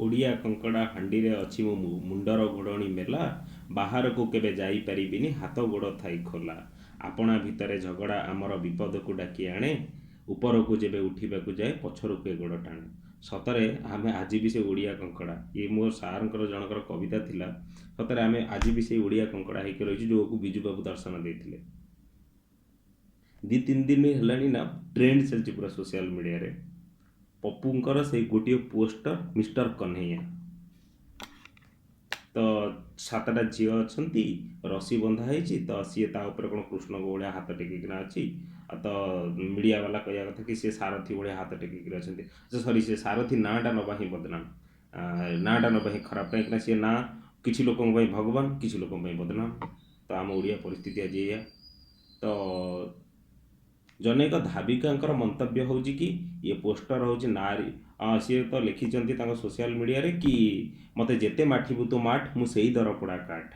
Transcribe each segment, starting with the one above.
ଓଡ଼ିଆ କଙ୍କଡ଼ା ହାଣ୍ଡିରେ ଅଛି ମୋ ମୁଣ୍ଡର ଘୋଡ଼ଣି ମେଲା, ବାହାରକୁ କେବେ ଯାଇପାରିବିନି ହାତ ଗୋଡ଼ ଥାଇ ଖୋଲା। ଆପଣା ଭିତରେ ଝଗଡ଼ା ଆମର ବିପଦକୁ ଡାକି ଆଣେ, ଉପରକୁ ଯେବେ ଉଠିବାକୁ ଯାଏ ପଛରୁ କିଏ ଗୋଡ଼ ଟାଣେ। ସତରେ ଆମେ ଆଜି ବି ସେ ଓଡ଼ିଆ କଙ୍କଡ଼ା। ଇଏ ମୋ ସାର୍ଙ୍କର ଜଣଙ୍କର କବିତା ଥିଲା। ସତରେ ଆମେ ଆଜି ବି ସେଇ ଓଡ଼ିଆ କଙ୍କଡ଼ା ହେଇକି ରହିଛୁ, ଯେଉଁକୁ ବିଜୁବାବୁ ଦର୍ଶନ ଦେଇଥିଲେ। 2-3 ଦିନ ହେଲାଣି ନା ଟ୍ରେଣ୍ଡ ଚାଲିଛି ପୁରା ସୋସିଆଲ ମିଡ଼ିଆରେ ପପୁଙ୍କର ସେଇ ଗୋଟିଏ ପୋଷ୍ଟର ମିଷ୍ଟର କହ୍ନେୟା। ତ 7ଟା ଝିଅ ଅଛନ୍ତି, ରସି ବନ୍ଧା ହେଇଛି, ତ ସିଏ ତା ଉପରେ କ'ଣ କୃଷ୍ଣଙ୍କ ଭଳିଆ ହାତ ଟେକିକିନା ଅଛି। ଆଉ ତ ମିଡ଼ିଆ ବାଲା କହିବା କଥା କି ସେ ସାରଥି ଭଳିଆ ହାତ ଟେକିକିରି ଅଛନ୍ତି। ସରି, ସେ ସାରଥି ନାଁଟା ନେବା ହିଁ ବଦନାମ, ନାଁଟା ନେବା ହିଁ ଖରାପ, କାହିଁକିନା ସେ ନାଁ କିଛି ଲୋକଙ୍କ ପାଇଁ ଭଗବାନ, କିଛି ଲୋକଙ୍କ ପାଇଁ ବଦନାମ। ତ ଆମ ଓଡ଼ିଆ ପରିସ୍ଥିତି ଆଜି ଏଇଆ। ତ ଜନୈକ ଧାବିକାଙ୍କର ମନ୍ତବ୍ୟ ହେଉଛି କି ଇଏ ପୋଷ୍ଟର ହେଉଛି ନାରୀ, ସିଏ ତ ଲେଖିଛନ୍ତି ତାଙ୍କ ସୋସିଆଲ ମିଡ଼ିଆରେ କି ମୋତେ ଯେତେ ମାଠିବୁ ତୁ ମାଠ, ମୁଁ ସେଇ ଦରପୋଡ଼ା କାଠ।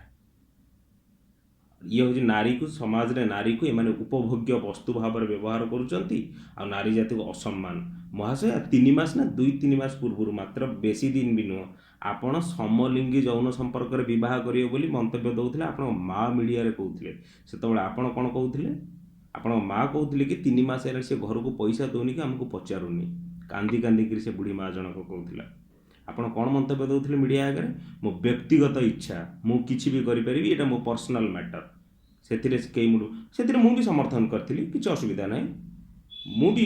ଇଏ ହେଉଛି ନାରୀକୁ, ସମାଜରେ ନାରୀକୁ ଏମାନେ ଉପଭୋଗ୍ୟ ବସ୍ତୁ ଭାବରେ ବ୍ୟବହାର କରୁଛନ୍ତି ଆଉ ନାରୀ ଜାତିକୁ ଅସମ୍ମାନ। ମହାଶୟ 3 ମାସ ନା 2-3 ମାସ ପୂର୍ବରୁ, ମାତ୍ର ବେଶୀ ଦିନ ବି ନୁହଁ, ଆପଣ ସମଲିଙ୍ଗୀ ଯୌନ ସମ୍ପର୍କରେ ବିବାହ କରିବେ ବୋଲି ମନ୍ତବ୍ୟ ଦେଉଥିଲେ। ଆପଣଙ୍କ ମା ମିଡ଼ିଆରେ କହୁଥିଲେ। ସେତେବେଳେ ଆପଣ କ'ଣ କହୁଥିଲେ? ଆପଣଙ୍କ ମା କହୁଥିଲେ କି 3 ମାସ ହେଲାଣି ସେ ଘରକୁ ପଇସା ଦେଉନି କି ଆମକୁ ପଚାରୁନି। କାନ୍ଦି କାନ୍ଦିକିରି ସେ ବୁଢ଼ୀ ମା ଜଣକ କହୁଥିଲା। ଆପଣ କ'ଣ ମନ୍ତବ୍ୟ ଦେଉଥିଲେ ମିଡ଼ିଆ ଆଗରେ? ମୋ ବ୍ୟକ୍ତିଗତ ଇଚ୍ଛା, ମୁଁ କିଛି ବି କରିପାରିବି, ଏଇଟା ମୋ ପର୍ସନାଲ୍ ମ୍ୟାଟର। ସେଥିରେ ମୁଁ ବି ସମର୍ଥନ କରିଥିଲି, କିଛି ଅସୁବିଧା ନାହିଁ। ମୁଁ ବି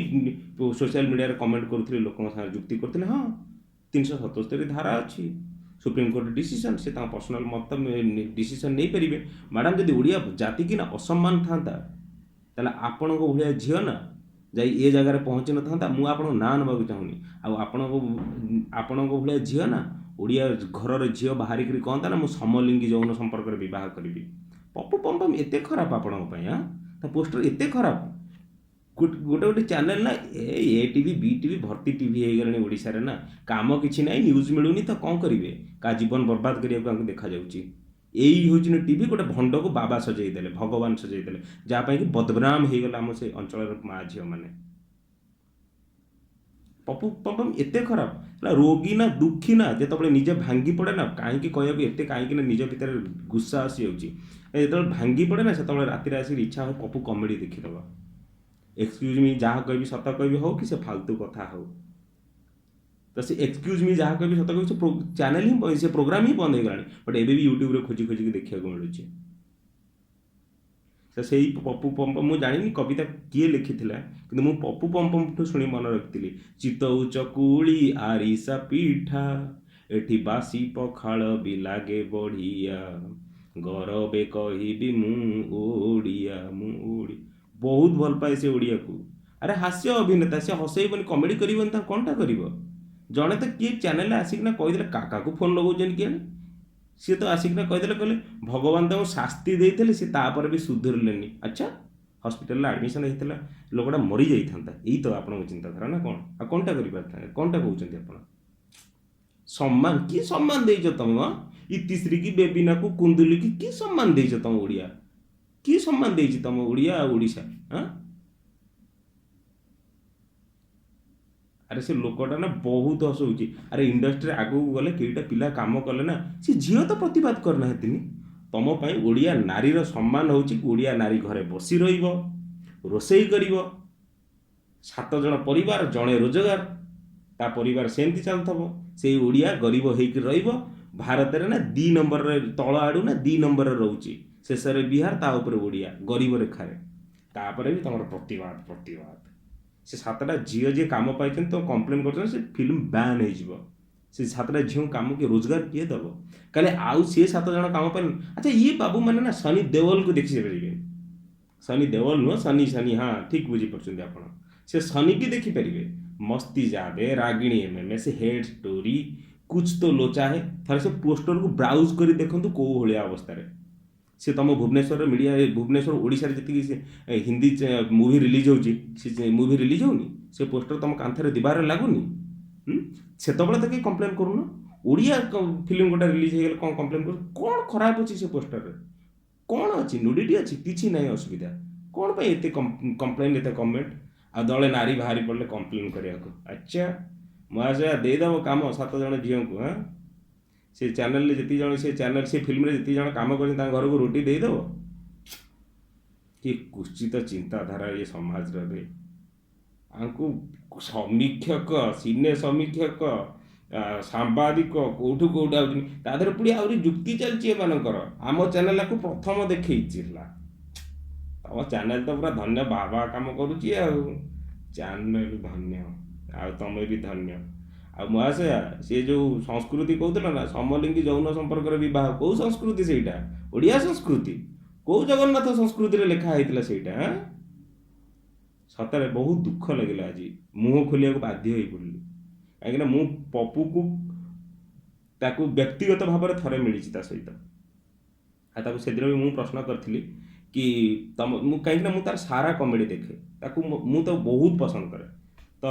ସୋସିଆଲ ମିଡ଼ିଆରେ କମେଣ୍ଟ କରୁଥିଲି, ଲୋକଙ୍କ ସାଙ୍ଗରେ ଯୁକ୍ତି କରୁଥିଲି। ହଁ, 377 ଧାରା ଅଛି, ସୁପ୍ରିମକୋର୍ଟ ଡିସିସନ୍, ସେ ତାଙ୍କ ପର୍ସନାଲ୍ ମତ ଡିସିସନ୍ ନେଇପାରିବେ। ମ୍ୟାଡ଼ାମ୍, ଯଦି ଓଡ଼ିଆ ଜାତି କିନା ଅସମ୍ମାନ ଥାନ୍ତା, ତାହେଲେ ଆପଣଙ୍କ ଭଳିଆ ଝିଅ ନା ଯାଇ ଏ ଜାଗାରେ ପହଞ୍ଚି ନଥାନ୍ତା। ମୁଁ ଆପଣଙ୍କ ନାଁ ନେବାକୁ ଚାହୁଁନି। ଆଉ ଆପଣଙ୍କ ଭଳିଆ ଝିଅ ନା ଓଡ଼ିଆ ଘରର ଝିଅ ବାହାରିକିରି କହନ୍ତା ନା ମୁଁ ସମଲିଙ୍ଗୀ ଯୌନ ସମ୍ପର୍କରେ ବିବାହ କରିବି। ପପୁ ପମ୍ପମ୍ ଏତେ ଖରାପ ଆପଣଙ୍କ ପାଇଁ? ତା ପୋଷ୍ଟର ଏତେ ଖରାପ? ଗୋଟେ ଚ୍ୟାନେଲ୍ ନା, ଏ ଟିଭି ବି ଟିଭି ଭର୍ତ୍ତି ଟିଭି ହେଇଗଲାଣି ଓଡ଼ିଶାରେ ନା, କାମ କିଛି ନାହିଁ, ନ୍ୟୁଜ୍ ମିଳୁନି ତ କ'ଣ କରିବେ? କାହା ଜୀବନ ବର୍ବାଦ କରିବାକୁ ଆମକୁ ଦେଖାଯାଉଛି। ଏଇ ହେଉଛି ନା ଟିଭି, ଗୋଟେ ଭଣ୍ଡକୁ ବାବା ସଜେଇ ଦେଲେ, ଭଗବାନ ସଜେଇ ଦେଲେ, ଯାହା ପାଇଁ କି ବଦନାମ ହେଇଗଲା ଆମ ସେ ଅଞ୍ଚଳର ମା ଝିଅମାନେ। ପପୁ ପମ୍ପମ୍ ଏତେ ଖରାପ ହେଲା, ରୋଗୀ ନା ଦୁଃଖୀ ନା, ଯେତେବେଳେ ନିଜେ ଭାଙ୍ଗି ପଡ଼େ ନା, କାହିଁକି କହିବାକୁ ଏତେ, କାହିଁକି ନା ନିଜ ଭିତରେ ଗୁସ୍ସା ଆସିଯାଉଛି। ଯେତେବେଳେ ଭାଙ୍ଗି ପଡ଼େ ନା, ସେତେବେଳେ ରାତିରେ ଆସିକି ଇଚ୍ଛା ହୁଏ ପପୁ କମେଡ଼ି ଦେଖିଦେବା। ଏକ୍ସକ୍ୟୁଜ୍ ମି ଯାହା କହିବି ସତ କହିବି ହଉ କି ସେ ଫାଲତୁ କଥା ହଉ, ତ ସେ ଏକ୍ସକ୍ୟୁଜ୍ ମି ଯାହା କହିବି ସତ କହିବି, ସେ ଚ୍ୟାନେଲ୍ ହିଁ, ସେ ପ୍ରୋଗ୍ରାମ୍ ହିଁ ବନ୍ଦ ହେଇଗଲାଣି। ବଟ୍ ଏବେ ବି ୟୁଟ୍ୟୁବରେ ଖୋଜିକି ଦେଖିବାକୁ ମିଳୁଛି। ତ ସେଇ ପପୁ ପମ୍ପମ୍, ମୁଁ ଜାଣିନି କବିତା କିଏ ଲେଖିଥିଲା, କିନ୍ତୁ ମୁଁ ପପୁ ପମ୍ପମ୍ଠୁ ଶୁଣି ମନେ ରଖିଥିଲି। ଚିତଉ ଚକୁଳି ଆରିସା ପିଠା, ଏଠି ବାସି ପଖାଳ ବି ଲାଗେ ବଢ଼ିଆ, ଗରବେ କହିବି ମୁଁ ଓଡ଼ିଆ। ବହୁତ ଭଲ ପାଏ ସେ ଓଡ଼ିଆକୁ। ଆରେ ହାସ୍ୟ ଅଭିନେତା, ସେ ହସେଇବନି, କମେଡ଼ି କରିବନି, ତା କ'ଣଟା କରିବ? ଜଣେ ତ କିଏ ଚ୍ୟାନେଲରେ ଆସିକିନା କହିଦେଲେ, କାକାକୁ ଫୋନ୍ ଲଗାଉଛନ୍ତି କିଆଣି, ସିଏ ତ ଆସିକିନା କହିଦେଲେ, କହିଲେ ଭଗବାନ ତାଙ୍କୁ ଶାସ୍ତି ଦେଇଥିଲେ, ସେ ତାପରେ ବି ସୁଧୁରିଲେନି। ଆଚ୍ଛା, ହସ୍ପିଟାଲରେ ଆଡ଼ମିସନ୍ ହେଇଥିଲା, ଲୋକଟା ମରିଯାଇଥାନ୍ତା। ଏଇ ତ ଆପଣଙ୍କ ଚିନ୍ତାଧାରା ନା କ'ଣ? ଆଉ କ'ଣଟା କରିପାରିଥାନ୍ତେ? କ'ଣଟା କହୁଛନ୍ତି ଆପଣ? ସମ୍ମାନ କି ସମ୍ମାନ ଦେଇଛ ତମେ? ଇତିଶ୍ରୀ କି, ବେବିନାକୁ, କୁନ୍ଦୁଲି କି ସମ୍ମାନ ଦେଇଛ ତମ ଓଡ଼ିଆ? କି ସମ୍ମାନ ଦେଇଛି ତମ ଓଡ଼ିଆ ଆଉ ଓଡ଼ିଶା? ଆରେ ସେ ଲୋକଟା ନା ବହୁତ ହସଉଛି। ଆରେ ଇଣ୍ଡଷ୍ଟ୍ରିରେ ଆଗକୁ ଗଲେ କେଇଟା ପିଲା କାମ କଲେ ନା, ସେ ଝିଅ ତ ପ୍ରତିବାଦ କରିନାହାନ୍ତି। ତମ ପାଇଁ ଓଡ଼ିଆ ନାରୀର ସମ୍ମାନ ହେଉଛି ଓଡ଼ିଆ ନାରୀ ଘରେ ବସି ରହିବ, ରୋଷେଇ କରିବ, 7 ଜଣ ପରିବାର, ଜଣେ ରୋଜଗାର, ତା ପରିବାର ସେମିତି ଚାଲୁଥିବ। ସେଇ ଓଡ଼ିଆ ଗରିବ ହେଇକି ରହିବ। ଭାରତରେ ନା 2 ନମ୍ବରରେ, ତଳ ଆଡ଼ୁ ନା 2 ନମ୍ବରରେ ରହୁଛି, ଶେଷରେ ବିହାର, ତା ଉପରେ ଓଡ଼ିଆ ଗରିବ ରେଖାରେ। ତାପରେ ବି ତମର ପ୍ରତିବାଦ। ସେ 7ଟା ଝିଅ ଯିଏ କାମ ପାଇଛନ୍ତି, ତ କମ୍ପ୍ଲେନ୍ କରୁଛନ୍ତି, ସେ ଫିଲ୍ମ ବ୍ୟାନ୍ ହେଇଯିବ। ସେ 7ଟା ଝିଅଙ୍କୁ କାମ କିଏ, ରୋଜଗାର କିଏ ଦେବ? କାଲି ଆଉ ସିଏ 7 ଜଣ କାମ ପାଇଲେ, ଆଚ୍ଛା ଇଏ ବାବୁ ମାନେ ନା ସନି ଦେଓଲକୁ ଦେଖିପାରିବେ। ସନି ଦେଓଲ ନୁହଁ, ସନି, ହଁ ଠିକ୍ ବୁଝିପାରୁଛନ୍ତି ଆପଣ। ସେ ସନିକି ଦେଖିପାରିବେ। ମସ୍ତି ଯାବେ, ରାଗିଣୀ ଏମଏମଏ, ସେ ହେଡ୍ ଷ୍ଟୋରି, କୁଛ ତ ଲୋଚା ହେ, ଥରେ ସେ ପୋଷ୍ଟରକୁ ବ୍ରାଉଜ୍ କରି ଦେଖନ୍ତୁ କୋଉ ଭଳିଆ ଅବସ୍ଥାରେ। ସେ ତୁମ ଭୁବନେଶ୍ୱର ମିଡ଼ିଆ, ଭୁବନେଶ୍ୱର ଓଡ଼ିଶାରେ ଯେତିକି ସେ ହିନ୍ଦୀ ମୁଭି ରିଲିଜ୍ ହେଉଛି, ସେ ମୁଭି ରିଲିଜ୍ ହେଉନି, ସେ ପୋଷ୍ଟର ତୁମ କାନ୍ଥରେ ଦିବାରରେ ଲାଗୁନି? ସେତେବେଳେ ତ କେହି କମ୍ପ୍ଲେନ୍ କରୁନ। ଓଡ଼ିଆ ଫିଲ୍ମ ଗୋଟେ ରିଲିଜ୍ ହେଇଗଲେ କ'ଣ କମ୍ପ୍ଲେନ୍ କରୁ? କ'ଣ ଖରାପ ଅଛି ସେ ପୋଷ୍ଟରରେ? କ'ଣ ଅଛି? ନୁଡ଼ିଟି ଅଛି? କିଛି ନାହିଁ ଅସୁବିଧା। କ'ଣ ପାଇଁ ଏତେ କମ୍ପ୍ଲେନ୍, ଏତେ କମେଣ୍ଟ? ଆଉ ଦଳେ ନାରୀ ବାହାରି ପଡ଼ିଲେ କମ୍ପ୍ଲେନ୍ କରିବାକୁ। ଆଚ୍ଛା, ମହାଶୟା ଦେଇଦେବ କାମ 7 ଜଣ ଝିଅଙ୍କୁ। ହଁ, ସେ ଚ୍ୟାନେଲରେ ଯେତିକି ଜଣ ସେ ଫିଲ୍ମରେ ଯେତିକି ଜଣ କାମ କରିଛନ୍ତି ତାଙ୍କ ଘରକୁ ରୁଟି ଦେଇଦେବ। କି କୁଶ୍ଚିତ ଚିନ୍ତାଧାରା ଏ ସମାଜରେ। ଆଙ୍କୁ ସମୀକ୍ଷକ, ସିନେ ସମୀକ୍ଷକ, ସାମ୍ବାଦିକ କୋଉଠୁ କୋଉଠୁ ଆଉଛନ୍ତି, ତା ଦେହରେ ପୁଣି ଆହୁରି ଯୁକ୍ତି ଚାଲିଛି ଏମାନଙ୍କର। ଆମ ଚ୍ୟାନେଲକୁ ପ୍ରଥମ ଦେଖେଇଛି ହେଲା। ତମ ଚ୍ୟାନେଲ ତ ପୁରା ଧନ୍ୟ ବାବା କାମ କରୁଛି ଆଉ। ଚ୍ୟାନେଲ ଧନ୍ୟ, ଆଉ ତମେ ବି ଧନ୍ୟ। ଆଉ ମହାଶୟା, ସେ ଯେଉଁ ସଂସ୍କୃତି କହୁଥିଲ ନା, ସମଲିଙ୍ଗୀ ଯୌନ ସମ୍ପର୍କରେ ବିବାହ, କେଉଁ ସଂସ୍କୃତି ସେଇଟା? ଓଡ଼ିଆ ସଂସ୍କୃତି? କେଉଁ ଜଗନ୍ନାଥ ସଂସ୍କୃତିରେ ଲେଖା ହେଇଥିଲା ସେଇଟା? ସତରେ ବହୁତ ଦୁଃଖ ଲାଗିଲା ଆଜି, ମୁହଁ ଖୋଲିବାକୁ ବାଧ୍ୟ ହେଇ ପଡ଼ିଲି। କାହିଁକିନା ମୁଁ ପପୁକୁ ତାକୁ ବ୍ୟକ୍ତିଗତ ଭାବରେ ଥରେ ମିଳିଛି ତା ସହିତ। ଆଉ ତାକୁ ସେଦିନ ବି ମୁଁ ପ୍ରଶ୍ନ କରିଥିଲି କି ମୁଁ କାହିଁକିନା ମୁଁ ତାର ସାରା କମେଡ଼ି ଦେଖେ, ମୁଁ ତାକୁ ବହୁତ ପସନ୍ଦ କରେ। ତ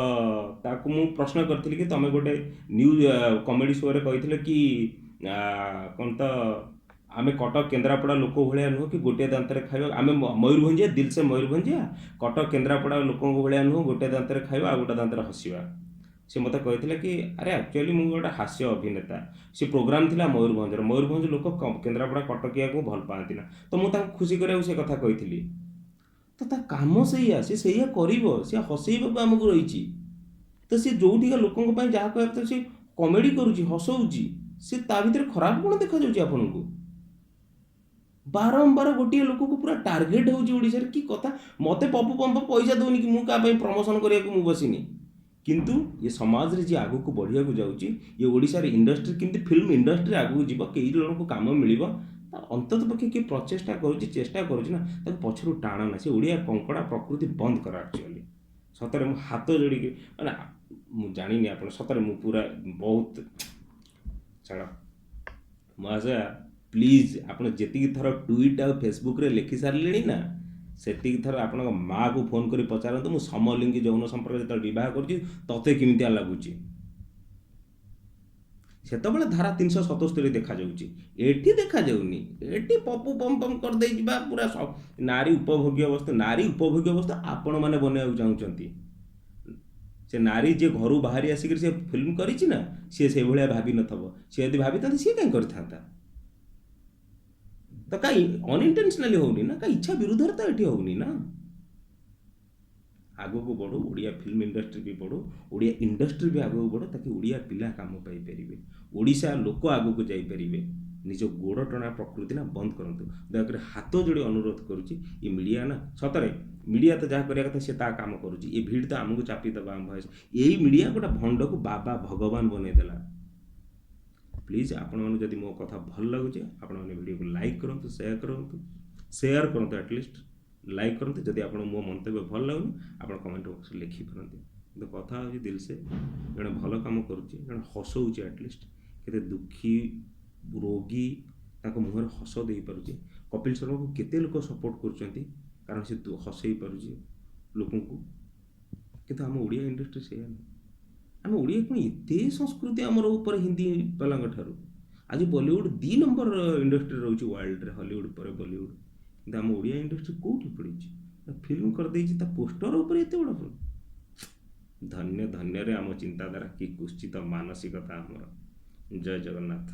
ତାକୁ ମୁଁ ପ୍ରଶ୍ନ କରିଥିଲି କି ତମେ ଗୋଟେ ନ୍ୟୁଜ୍ କମେଡ଼ି ଶୋରେ କହିଥିଲେ କି କ'ଣ ତ ଆମେ କଟକ କେନ୍ଦ୍ରାପଡ଼ା ଲୋକ ଭଳିଆ ନୁହଁ କି ଗୋଟିଏ ଦାନ୍ତରେ ଖାଇବା, ଆମେ ମୟୂରଭଞ୍ଜିଆ, ଦିଲ୍ ସେ ମୟୂରଭଞ୍ଜିଆ, କଟକ କେନ୍ଦ୍ରାପଡ଼ା ଲୋକଙ୍କ ଭଳିଆ ନୁହଁ ଗୋଟିଏ ଦାନ୍ତରେ ଖାଇବା ଆଉ ଗୋଟେ ଦାନ୍ତରେ ହସିବା। ସେ ମୋତେ କହିଥିଲେ କି ଆରେ ଆକ୍ଚୁଆଲି ମୁଁ ଗୋଟେ ହାସ୍ୟ ଅଭିନେତା। ସେ ପ୍ରୋଗ୍ରାମ୍ ଥିଲା ମୟୂରଭଞ୍ଜ ଲୋକ କେନ୍ଦ୍ରାପଡ଼ା କଟକିଆକୁ ଭଲ ପାଆନ୍ତି ନା। ତ ମୁଁ ତାଙ୍କୁ ଖୁସି କରିବାକୁ ସେ କଥା କହିଥିଲି। ତ ତା କାମ ସେଇଆ, ସେ ସେଇଆ କରିବ, ସେ ହସେଇବାକୁ ଆମକୁ ରହିଛି। ତ ସେ ଯେଉଁଠିକା ଲୋକଙ୍କ ପାଇଁ ଯାହା କହିବା କଥା ସେ କମେଡ଼ି କରୁଛି, ହସଉଛି। ସେ ତା ଭିତରେ ଖରାପ କ'ଣ ଦେଖାଯାଉଛି ଆପଣଙ୍କୁ? ବାରମ୍ବାର ଗୋଟିଏ ଲୋକକୁ ପୁରା ଟାର୍ଗେଟ୍ ହେଉଛି ଓଡ଼ିଶାରେ। କି କଥା! ମୋତେ ପପୁ ପମ୍ପ ପଇସା ଦେଉନି କି ମୁଁ କାହା ପାଇଁ ପ୍ରମୋସନ୍ କରିବାକୁ ମୁଁ ବସିନି। କିନ୍ତୁ ଏ ସମାଜରେ ଯିଏ ଆଗକୁ ବଢ଼ିବାକୁ ଯାଉଛି, ଏ ଓଡ଼ିଶାର ଇଣ୍ଡଷ୍ଟ୍ରି କେମିତି ଫିଲ୍ମ ଇଣ୍ଡଷ୍ଟ୍ରି ଆଗକୁ ଯିବ, କେଇ ଜଣଙ୍କୁ କାମ ମିଳିବ, ତା ଅନ୍ତତଃ ପକ୍ଷେ କିଏ ପ୍ରଚେଷ୍ଟା କରୁଛି, ଚେଷ୍ଟା କରୁଛି ନା, ତାକୁ ପଛରୁ ଟାଣ ନା। ସେ ଓଡ଼ିଆ କଙ୍କଡ଼ା ପ୍ରକୃତି ବନ୍ଦ କର। ଆକ୍ଚୁଆଲି ସତରେ ମୁଁ ହାତ ଯୋଡ଼ିକି, ମାନେ ମୁଁ ଜାଣିନି ଆପଣ, ସତରେ ମୁଁ ପୁରା ବହୁତ ଛାଡ଼। ମହାଶୟା ପ୍ଲିଜ୍, ଆପଣ ଯେତିକି ଥର ଟ୍ୱିଟ୍ ଆଉ ଫେସବୁକ୍ରେ ଲେଖି ସାରିଲେଣି ନା, ସେତିକି ଥର ଆପଣଙ୍କ ମାଆକୁ ଫୋନ୍ କରି ପଚାରନ୍ତୁ ମୁଁ ସମଲିଙ୍ଗୀ ଯୌନ ସମ୍ପର୍କ ଯେତେବେଳେ ବିବାହ କରୁଛି ତତେ କେମିତିଆ ଲାଗୁଛି। ସେତେବେଳେ ଧାରା 377 ଦେଖାଯାଉଛି, ଏଠି ଦେଖାଯାଉନି। ଏଠି ପପୁ ପମ୍ ପମ୍ କରିଦେଇଯିବା ପୁରା ନାରୀ ଉପଭୋଗ୍ୟ ବସ୍ତୁ। ନାରୀ ଉପଭୋଗ୍ୟ ବସ୍ତୁ ଆପଣମାନେ ବନେଇବାକୁ ଚାହୁଁଛନ୍ତି। ସେ ନାରୀ ଯିଏ ଘରୁ ବାହାରି ଆସିକରି ସେ ଫିଲ୍ମ କରିଛି ନା, ସିଏ ସେଇଭଳିଆ ଭାବିନଥିବ। ସିଏ ଯଦି ଭାବିଥାନ୍ତା ସିଏ କାହିଁ କରିଥାନ୍ତା? ତ କାହିଁ ଅନଇଣ୍ଟେନସନାଲି ହେଉନି ନା, କାହିଁ ଇଚ୍ଛା ବିରୁଦ୍ଧରେ ତ ଏଠି ହେଉନି ନା। ଆଗକୁ ବଢ଼ୁ, ଓଡ଼ିଆ ଫିଲ୍ମ ଇଣ୍ଡଷ୍ଟ୍ରି ବି ବଢ଼ୁ, ଓଡ଼ିଆ ଇଣ୍ଡଷ୍ଟ୍ରି ବି ଆଗକୁ ବଢ଼ୁ, ତାକି ଓଡ଼ିଆ ପିଲା କାମ ପାଇପାରିବେ, ଓଡ଼ିଶା ଲୋକ ଆଗକୁ ଯାଇପାରିବେ। ନିଜ ଗୋଡ଼ ଟଣା ପ୍ରକୃତି ନା ବନ୍ଦ କରନ୍ତୁ। ଦୟାକରି ହାତ ଯୋଡ଼ି ଅନୁରୋଧ କରୁଛି, ଏ ମିଡ଼ିଆ ନା, ସତରେ ମିଡ଼ିଆ ତ ଯାହା କରିବା କଥା ସେ ତା କାମ କରୁଛି। ଏ ଭିଡ଼ ତ ଆମକୁ ଚାପିଦେବା ଆମ ଭଏସ୍। ଏଇ ମିଡ଼ିଆ ଗୋଟେ ଭଣ୍ଡକୁ ବାବା ଭଗବାନ ବନେଇଦେଲା। ପ୍ଲିଜ୍ ଆପଣମାନଙ୍କୁ ଯଦି ମୋ କଥା ଭଲ ଲାଗୁଛି, ଆପଣମାନେ ଭିଡ଼ିଓକୁ ଲାଇକ୍ କରନ୍ତୁ, ସେୟାର କରନ୍ତୁ, ଆଟଲିଷ୍ଟ ଲାଇକ୍ କରନ୍ତୁ। ଯଦି ଆପଣଙ୍କୁ ମୋ ମନ୍ତବ୍ୟ ଭଲ ଲାଗୁନି, ଆପଣ କମେଣ୍ଟ ବକ୍ସରେ ଲେଖିପାରନ୍ତି। କିନ୍ତୁ କଥା ହେଉଛି ଦିଲ୍ସେ ଜଣେ ଭଲ କାମ କରୁଛି, ଜଣେ ହସଉଛି, ଆଟଲିଷ୍ଟ କେତେ ଦୁଃଖୀ ରୋଗୀ ତାଙ୍କ ମୁହଁରେ ହସ ଦେଇପାରୁଛି। କପିଲ ଶର୍ମାକୁ କେତେ ଲୋକ ସପୋର୍ଟ କରୁଛନ୍ତି, କାରଣ ସେ ହସେଇ ପାରୁଛି ଲୋକଙ୍କୁ। କିନ୍ତୁ ଆମ ଓଡ଼ିଆ ଇଣ୍ଡଷ୍ଟ୍ରି ସେଇଆ ନୁହେଁ। ଆମେ ଓଡ଼ିଆ କ'ଣ ଏତେ ସଂସ୍କୃତି ଆମର ଉପରେ ହିନ୍ଦୀ ବାଲାଙ୍କ ଠାରୁ। ଆଜି ବଲିଉଡ଼ 2 ନମ୍ବର ଇଣ୍ଡଷ୍ଟ୍ରି ରହୁଛି ୱାର୍ଲଡରେ, ହଲିଉଡ଼ ପରେ ବଲିଉଡ଼। କିନ୍ତୁ ଆମ ଓଡ଼ିଆ ଇଣ୍ଡଷ୍ଟ୍ରି କେଉଁଠି ପଡ଼ିଛି? ଫିଲ୍ମ କରିଦେଇଛି, ତା ପୋଷ୍ଟର ଉପରେ ଏତେ ବଡ଼ ଫିଲ୍ମ। ଧନ୍ୟରେ ଆମ ଚିନ୍ତାଧାରା, କି କୁଶ୍ଚିତ ମାନସିକତା ଆମର। ଜୟ ଜଗନ୍ନାଥ।